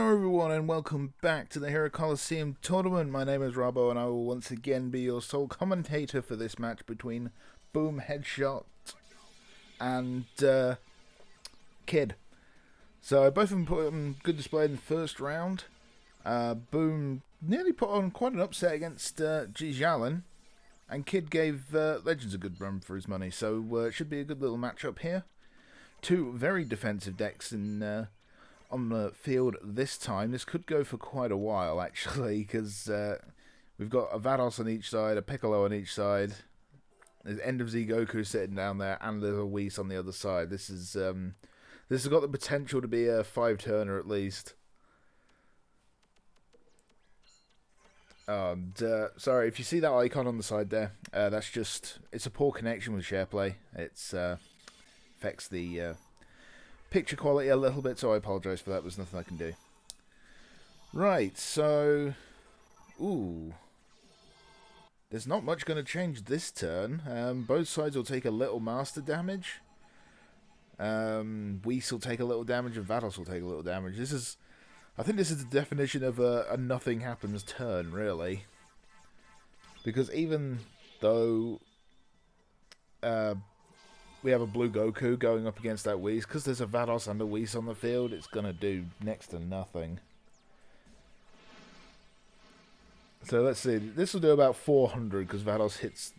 Hello everyone and welcome back to the Hero Colosseum tournament. My name is Robbo and I will once again be your sole commentator for this match between Boomheadshot and KID. So both of them put on good display in the first round. Boom nearly put on quite an upset against Jalen, and KID gave Legends a good run for his money, so it should be a good little matchup here. Two very defensive decks in on the field this time. This could go for quite a while, actually, because we've got a Vados on each side, a Piccolo on each side. There's End of Z Goku sitting down there, and there's a Whis on the other side. This has got the potential to be a 5-turner at least. Sorry, if you see that icon on the side there, that's just, it's a poor connection with SharePlay. It's affects the picture quality a little bit, so I apologise for that. There's nothing I can do. Right, so... Ooh. There's not much going to change this turn. Both sides will take a little master damage. Whis will take a little damage, and Vados will take a little damage. This is... I think this is the definition of a nothing happens turn, really. Because even though... we have a blue Goku going up against that Whis, because there's a Vados and a Whis on the field, it's going to do next to nothing. So let's see, this will do about 400, because Vados hits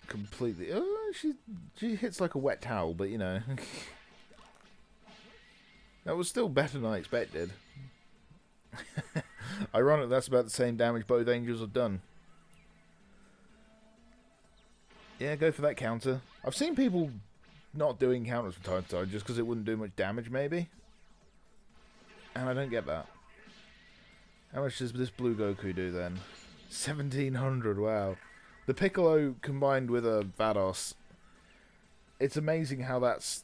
completely... Oh, she hits like a wet towel, but you know. That was still better than I expected. Ironic, that's about the same damage both angels have done. Yeah, go for that counter. I've seen people not doing counters from time to time just because it wouldn't do much damage, maybe. And I don't get that. How much does this blue Goku do then? 1700, wow. The Piccolo combined with a Vados. It's amazing how that's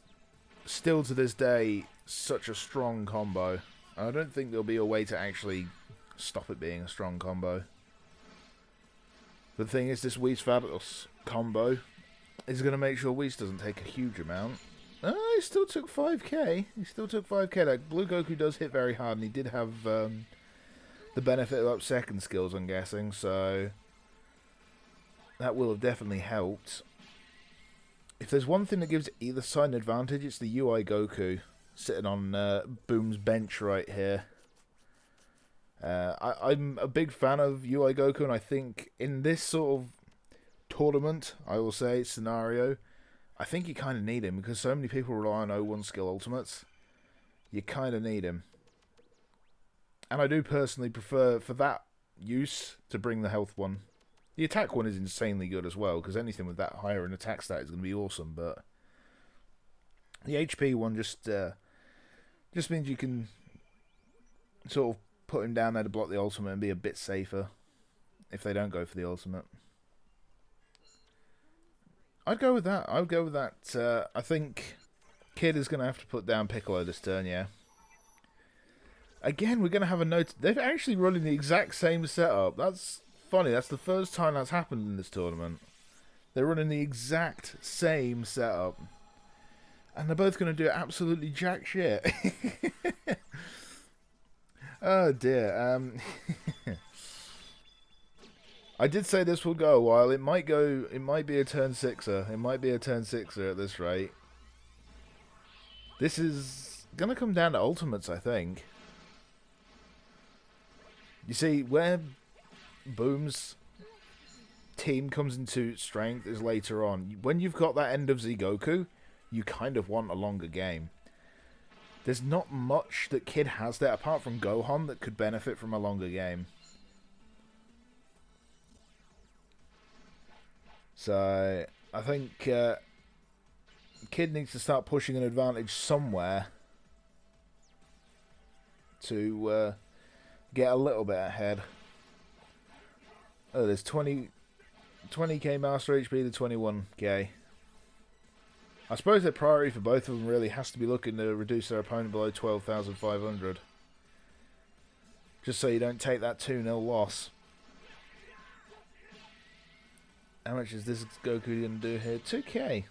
still to this day such a strong combo. I don't think there'll be a way to actually stop it being a strong combo. But the thing is, this Whis Vados combo is going to make sure Whis doesn't take a huge amount. Oh, he still took 5k. He still took 5k. Like, blue Goku does hit very hard, and he did have the benefit of up second skills, I'm guessing, so that will have definitely helped. If there's one thing that gives either side an advantage, it's the UI Goku sitting on Boom's bench right here. I'm a big fan of UI Goku, and I think in this sort of tournament, I will say, scenario, I think you kind of need him, because so many people rely on 01 skill ultimates. You kind of need him. And I do personally prefer, for that use, to bring the health one. The attack one is insanely good as well, because anything with that higher in attack stat is going to be awesome, but the HP one just means you can sort of put him down there to block the ultimate and be a bit safer if they don't go for the ultimate. I'd go with that. I would go with that. I think KID is going to have to put down Piccolo this turn, yeah. Again, we're going to have a note. They're actually running the exact same setup. That's funny. That's the first time that's happened in this tournament. They're running the exact same setup. And they're both going to do absolutely jack shit. Oh dear. I did say this will go a while. It might go. It might be a turn sixer. It might be a turn sixer at this rate. This is gonna come down to ultimates, I think. You see, where Boom's team comes into strength is later on. When you've got that End of Z Goku, you kind of want a longer game. There's not much that KID has there, apart from Gohan, that could benefit from a longer game. So, I think KID needs to start pushing an advantage somewhere to get a little bit ahead. Oh, there's 20k Master HP to 21k. I suppose the priority for both of them really has to be looking to reduce their opponent below 12,500. Just so you don't take that 2-0 loss. How much is this Goku going to do here? 2k.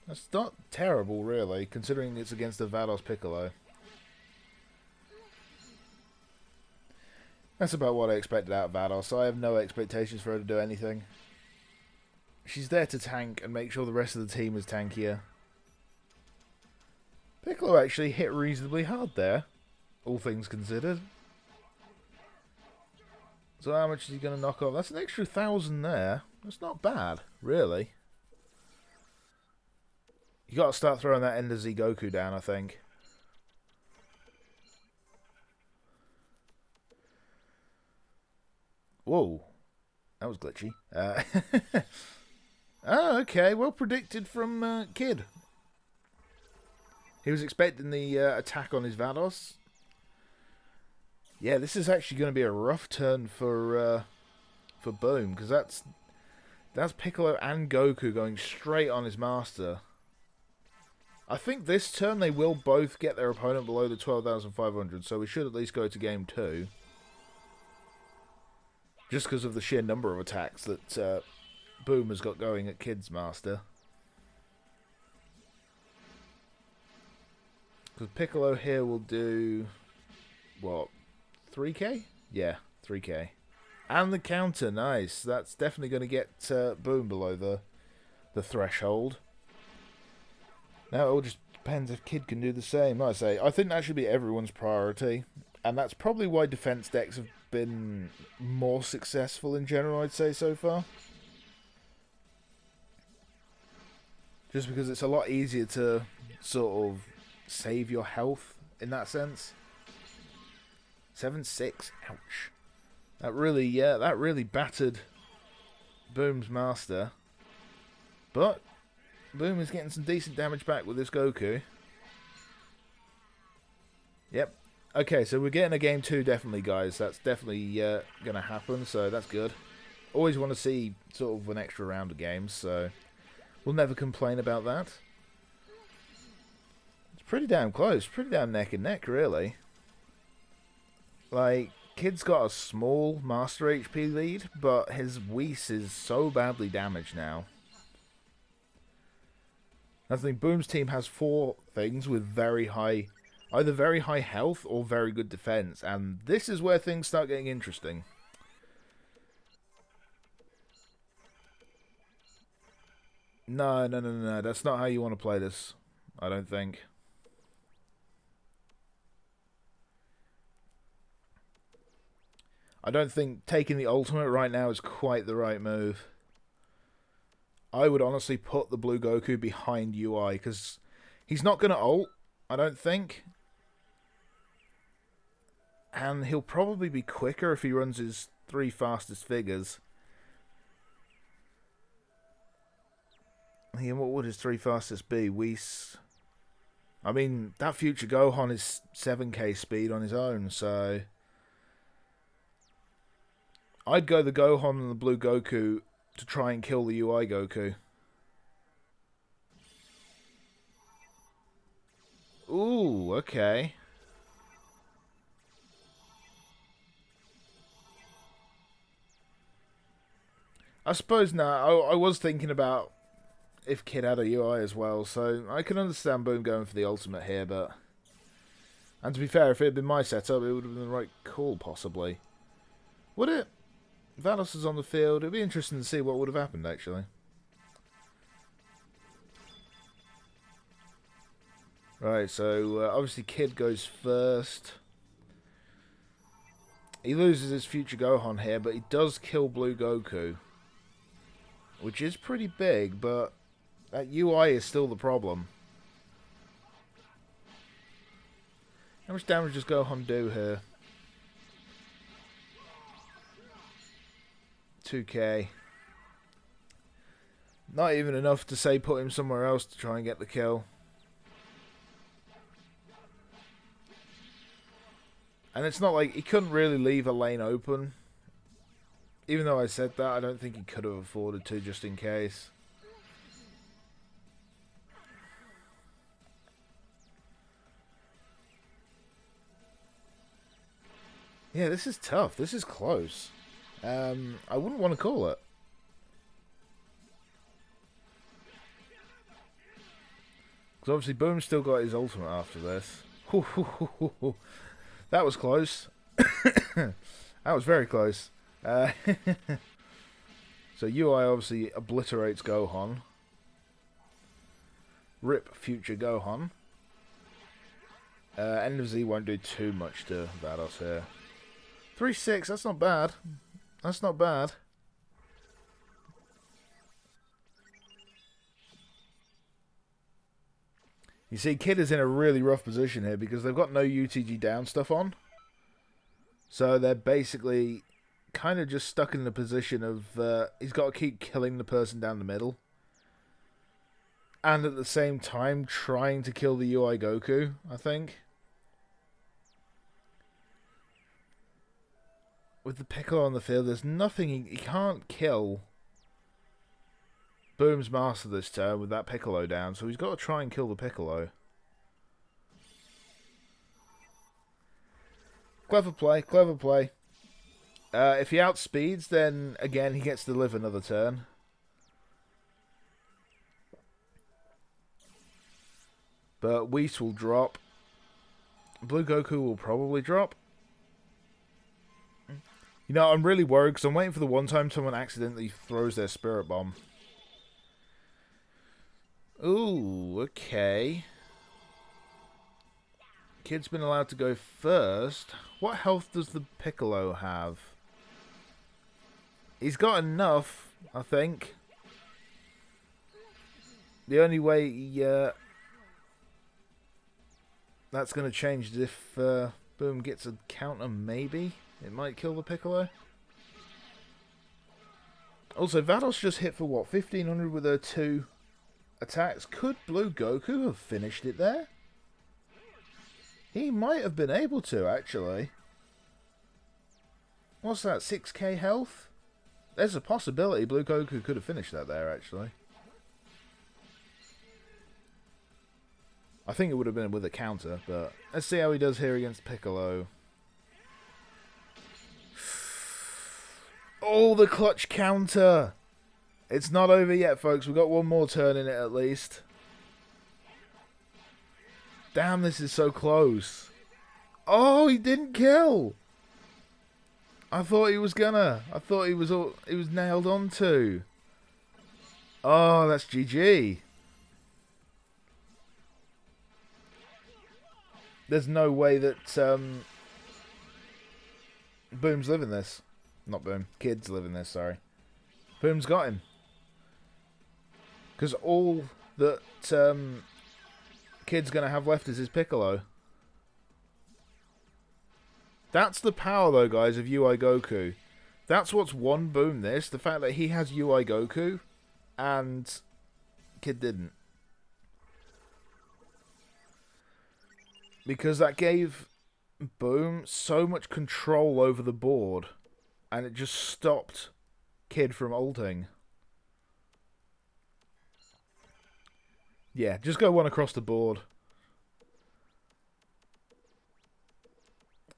That's not terrible, really, considering it's against the Vados Piccolo. That's about what I expected out of Vados, so I have no expectations for her to do anything. She's there to tank and make sure the rest of the team is tankier. Piccolo actually hit reasonably hard there, all things considered. So how much is he going to knock off? That's an extra 1,000 there. That's not bad, really. You got to start throwing that Ender Z Goku down, I think. Whoa. That was glitchy. Oh, okay. Well predicted from Kid. He was expecting the attack on his Vados. Yeah, this is actually going to be a rough turn for Boom, because that's Piccolo and Goku going straight on his master. I think this turn they will both get their opponent below the 12,500, so we should at least go to game 2. Just because of the sheer number of attacks that Boom has got going at Kid's master. Because Piccolo here will do, what, 3k? Yeah, 3k. And the counter, nice. That's definitely going to get Boom below the threshold. Now it all just depends if Kid can do the same. Like I say, I think that should be everyone's priority. And that's probably why defense decks have been more successful in general, I'd say, so far. Just because it's a lot easier to sort of save your health in that sense. 7-6, ouch. That really battered Boom's master. But Boom is getting some decent damage back with this Goku. Yep. Okay, so we're getting a game 2 definitely, guys. That's definitely going to happen, so that's good. Always want to see sort of an extra round of games, so we'll never complain about that. It's pretty damn close. Pretty damn neck and neck, really. Like, Kid's got a small Master HP lead, but his Whis is so badly damaged now. I think Boom's team has 4 things with very high, either very high health or very good defense, and this is where things start getting interesting. No, that's not how you want to play this, I don't think. I don't think taking the ultimate right now is quite the right move. I would honestly put the blue Goku behind UI, because he's not going to ult, I don't think. And he'll probably be quicker if he runs his 3 fastest figures. And what would his 3 fastest be? Whis. I mean, that future Gohan is 7k speed on his own, so I'd go the Gohan and the blue Goku to try and kill the UI Goku. Ooh, okay. I suppose now, I was thinking about if Kid had a UI as well, so I can understand Boom going for the ultimate here, but and to be fair, if it had been my setup, it would have been the right call, possibly. Would it? Vados is on the field. It'd be interesting to see what would have happened, actually. Right, so obviously Kid goes first. He loses his future Gohan here, but he does kill Blue Goku, which is pretty big, but that UI is still the problem. How much damage does Gohan do here? 2k. Not even enough to say put him somewhere else to try and get the kill. And it's not like he couldn't really leave a lane open. Even though I said that, I don't think he could have afforded to, just in case. Yeah, this is tough. This is close. I wouldn't want to call it. Because obviously Boom's still got his ultimate after this. That was close. That was very close. So UI obviously obliterates Gohan. Rip future Gohan. End of Z won't do too much to Vados here. 3-6, that's not bad. That's not bad. You see, Kid is in a really rough position here because they've got no UTG down stuff on. So they're basically kind of just stuck in the position of he's got to keep killing the person down the middle. And at the same time trying to kill the UI Goku, I think. With the Piccolo on the field, there's nothing he can't kill Boom's Master this turn with that Piccolo down, so he's got to try and kill the Piccolo. Clever play, clever play. If he outspeeds, then again he gets to live another turn. But Whis will drop. Blue Goku will probably drop. You know, I'm really worried because I'm waiting for the one time someone accidentally throws their Spirit Bomb. Ooh, okay. Kid's been allowed to go first. What health does the Piccolo have? He's got enough, I think. The only way that's going to change is if Boom gets a counter, maybe. It might kill the Piccolo. Also, Vados just hit for what? 1500 with her 2 attacks. Could Blue Goku have finished it there? He might have been able to, actually. What's that? 6k health? There's a possibility Blue Goku could have finished that there, actually. I think it would have been with a counter, but let's see how he does here against Piccolo. Oh, the clutch counter! It's not over yet, folks. We've got one more turn in it at least. Damn, this is so close. Oh, he didn't kill! I thought he was gonna. I thought he was nailed onto. Oh, that's GG. There's no way that Boom's living this. Not Boom. Kid's living this, sorry. Boom's got him. Because all that Kid's going to have left is his Piccolo. That's the power, though, guys, of UI Goku. That's what's won Boom this. The fact that he has UI Goku and Kid didn't. Because that gave Boom so much control over the board. And it just stopped Kid from ulting. Yeah, just go one across the board.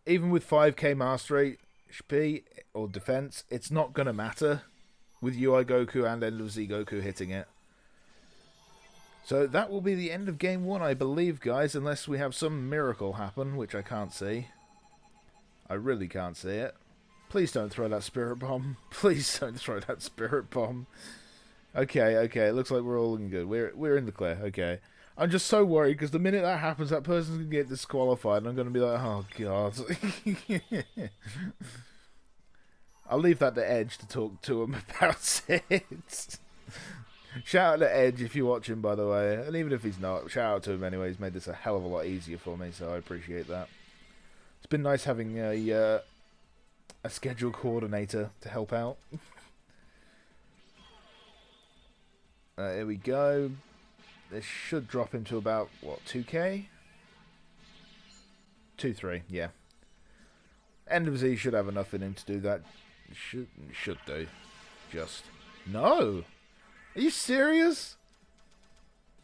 Even with 5k mastery HP or defense, it's not going to matter with UI Goku and End of Z Goku hitting it. So that will be the end of game 1, I believe, guys, unless we have some miracle happen, which I can't see. I really can't see it. Please don't throw that Spirit Bomb. Please don't throw that Spirit Bomb. Okay, okay, it looks like we're all in good. We're in the clear, okay. I'm just so worried, because the minute that happens, that person's going to get disqualified, and I'm going to be like, oh, God. I'll leave that to Edge to talk to him about it. Shout out to Edge if you're watching, by the way. And even if he's not, shout out to him anyway. He's made this a hell of a lot easier for me, so I appreciate that. It's been nice having a schedule coordinator to help out. Here we go. This should drop him to about, what, 2k? 2-3, yeah. End of Z should have enough in him to do that. Should do. Just. No! Are you serious?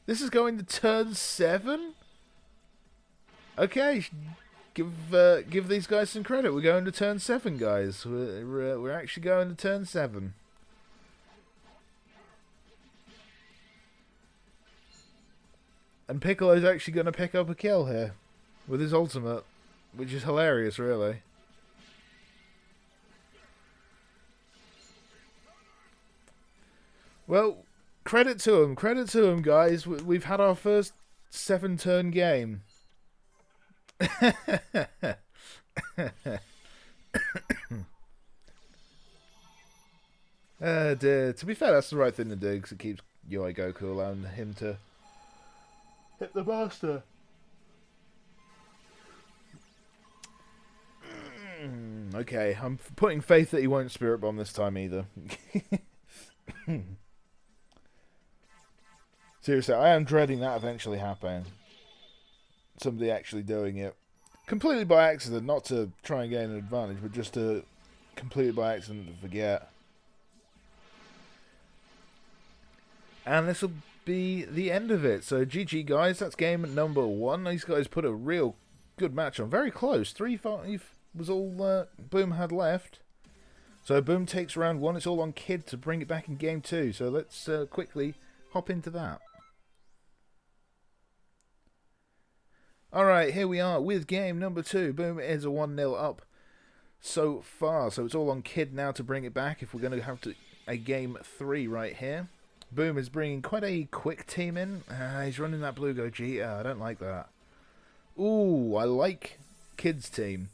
This is going to turn 7? Okay, give these guys some credit. We're going to turn 7, guys. We're actually going to turn 7. And Piccolo's actually going to pick up a kill here with his ultimate, which is hilarious, really. Well, credit to him, guys. We've had our first 7-turn game. Dear. To be fair, that's the right thing to do because it keeps UI Goku allowing him to hit the master. Okay, I'm putting faith that he won't Spirit Bomb this time either. Seriously, I am dreading that eventually happening. Somebody actually doing it. Completely by accident, not to try and gain an advantage, but just to completely by accident to forget. And this will be the end of it. So GG guys, that's game number 1. These guys put a real good match on. Very close. 3-5 was all Boom had left. So Boom takes round 1. It's all on KID to bring it back in game 2. So let's quickly hop into that. Alright, here we are with game number 2. Boom is a 1-0 up so far. So it's all on KID now to bring it back if we're going to have a game 3 right here. Boom is bringing quite a quick team in. He's running that Blue Gogeta. I don't like that. Ooh, I like KID's team.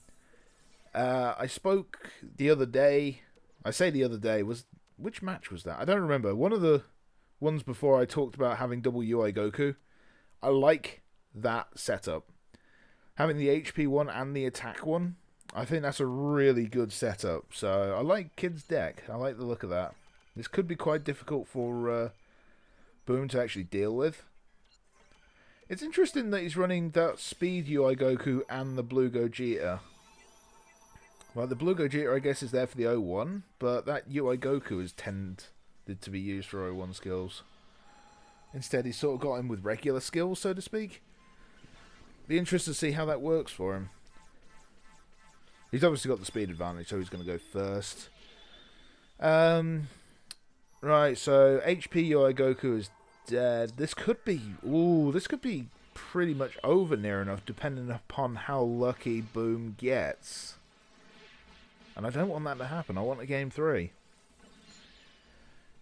I spoke the other day. I say the other day. Which match was that? I don't remember. One of the ones before I talked about having double UI Goku. I like that setup. Having the HP one and the attack one. I think that's a really good setup. So I like KID's deck. I like the look of that. This could be quite difficult for Boom to actually deal with. It's interesting that he's running that Speed UI Goku and the Blue Gogeta. Well, the Blue Gogeta, I guess, is there for the 01, but that UI Goku is tended to be used for 01 skills. Instead, he's sort of got him with regular skills, so to speak. Be interested to see how that works for him. He's obviously got the speed advantage, so he's going to go first. Right, so HP UI Goku is dead. This could be pretty much over near enough, depending upon how lucky Boom gets. And I don't want that to happen. I want a game 3.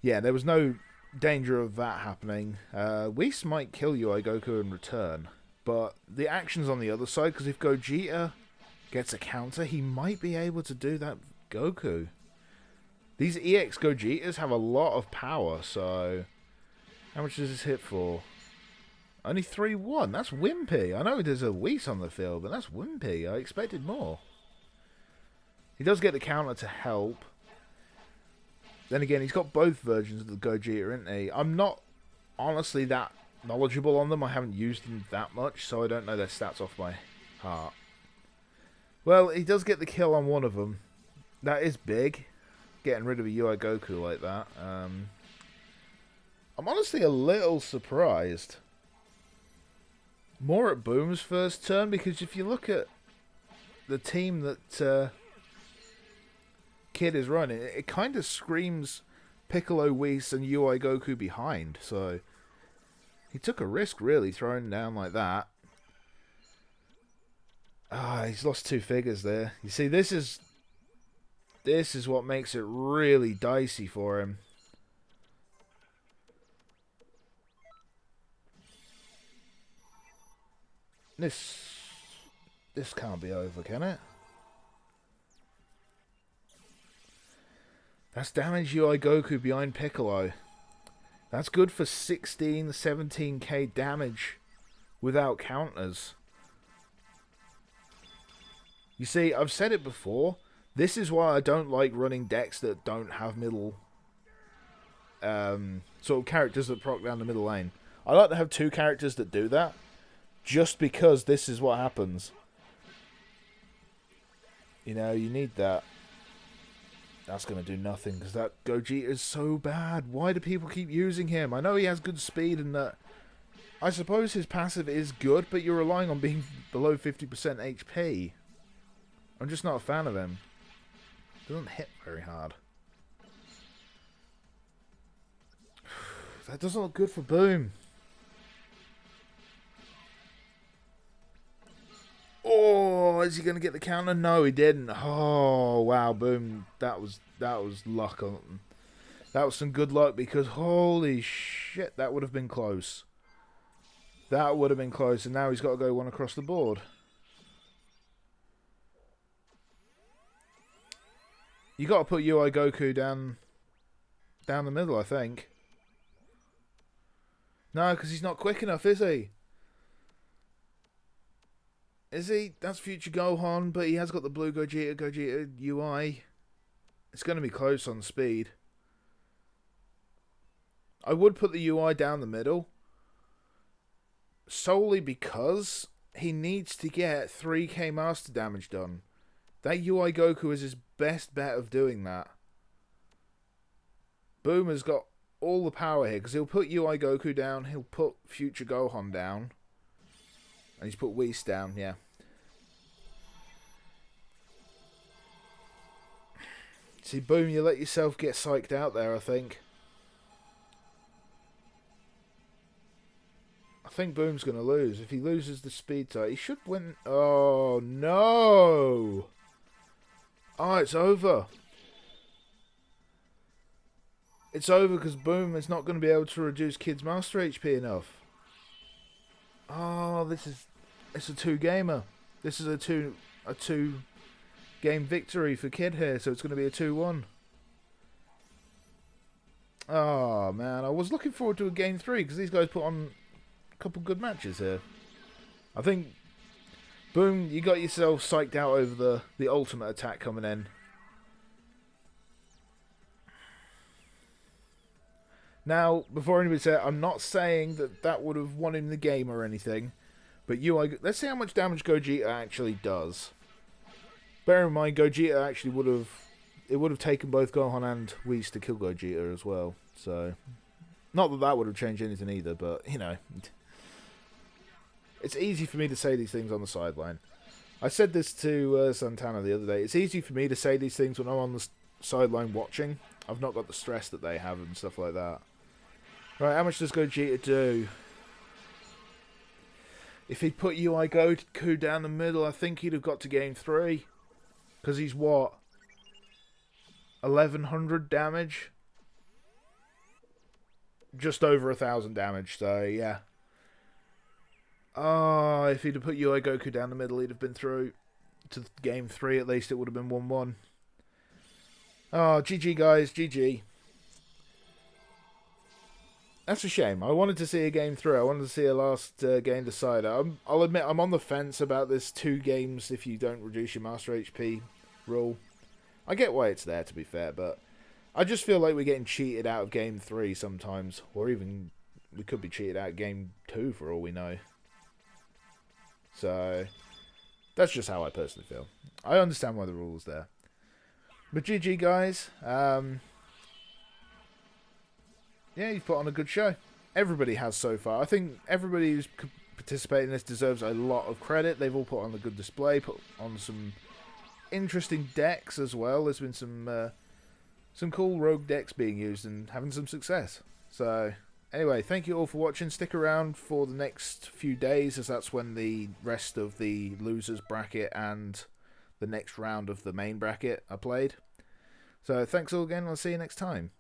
Yeah, there was no danger of that happening. Whis might kill UI Goku in return, but the action's on the other side, because if Gogeta gets a counter, he might be able to do that Goku. These EX Gogetas have a lot of power, so how much does this hit for? Only 3-1. That's wimpy. I know there's a Whis on the field, but that's wimpy. I expected more. He does get the counter to help. Then again, he's got both versions of the Gogeta, isn't he? I'm not honestly that knowledgeable on them. I haven't used them that much, so I don't know their stats off by heart. Well, he does get the kill on one of them. That is big. Getting rid of a UI Goku like that. I'm honestly a little surprised. More at Boom's first turn, because if you look at the team that KID is running, it kind of screams Piccolo, Whis, and UI Goku behind. So he took a risk, really, throwing down like that. He's lost 2 figures there. You see, this is what makes it really dicey for him. This can't be over, can it? That's damage UI Goku behind Piccolo. That's good for 16, 17k damage without counters. You see, I've said it before. This is why I don't like running decks that don't have middle sort of characters that proc down the middle lane. I like to have 2 characters that do that, just because this is what happens. You know, you need that. That's going to do nothing, because that Gogeta is so bad. Why do people keep using him? I know he has good speed and that. I suppose his passive is good, but you're relying on being below 50% HP. I'm just not a fan of him. Doesn't hit very hard. That doesn't look good for Boom. Oh, is he going to get the counter? No, he didn't. Oh, wow, Boom. That was luck on. That was some good luck because holy shit, that would have been close. That would have been close, and now he's got to go one across the board. You got to put UI Goku down the middle, I think. No, because he's not quick enough, is he? Is he? That's Future Gohan, but he has got the blue Gogeta UI. It's going to be close on speed. I would put the UI down the middle. Solely because he needs to get 3k master damage done. That UI Goku is his best bet of doing that. Boomer's got all the power here, because he'll put UI Goku down, he'll put Future Gohan down. And he's put Whis down, yeah. See, Boom, you let yourself get psyched out there, I think. I think Boom's going to lose. If he loses the speed tie, he should win. Oh, no! Oh, it's over. It's over because Boom is not going to be able to reduce Kid's Master HP enough. Oh, it's a two-gamer. This is a two-game victory for Kid here, so it's going to be a 2-1. Oh, man. I was looking forward to a game 3 because these guys put on a couple good matches here. I think, Boom, you got yourself psyched out over the ultimate attack coming in. Now, before anybody says, I'm not saying that would have won him the game or anything, but let's see how much damage Gogeta actually does. Bear in mind, Gogeta actually would have taken both Gohan and Whis to kill Gogeta as well. So, not that would have changed anything either, but you know, it's easy for me to say these things on the sideline. I said this to Santana the other day. It's easy for me to say these things when I'm on the sideline watching. I've not got the stress that they have and stuff like that. Right, how much does Gogeta do? If he'd put UI Goku down the middle, I think he'd have got to game 3. Because he's what? 1100 damage? Just over 1000 damage, so yeah. Oh, if he'd have put UI Goku down the middle, he'd have been through to game 3 at least. It would have been 1-1. Oh, GG guys, GG. That's a shame. I wanted to see a game through. I wanted to see a last game decider. I'll admit I'm on the fence about this 2 games if you don't reduce your Master HP rule. I get why it's there, to be fair, but I just feel like we're getting cheated out of game 3 sometimes. Or even we could be cheated out of game 2 for all we know. So, that's just how I personally feel. I understand why the rule's there. But GG guys. Yeah, you've put on a good show. Everybody has so far. I think everybody who's participating in this deserves a lot of credit. They've all put on a good display, put on some interesting decks as well. There's been some cool rogue decks being used and having some success. So, anyway, thank you all for watching. Stick around for the next few days, as that's when the rest of the losers bracket and the next round of the main bracket are played. So, thanks all again. I'll see you next time.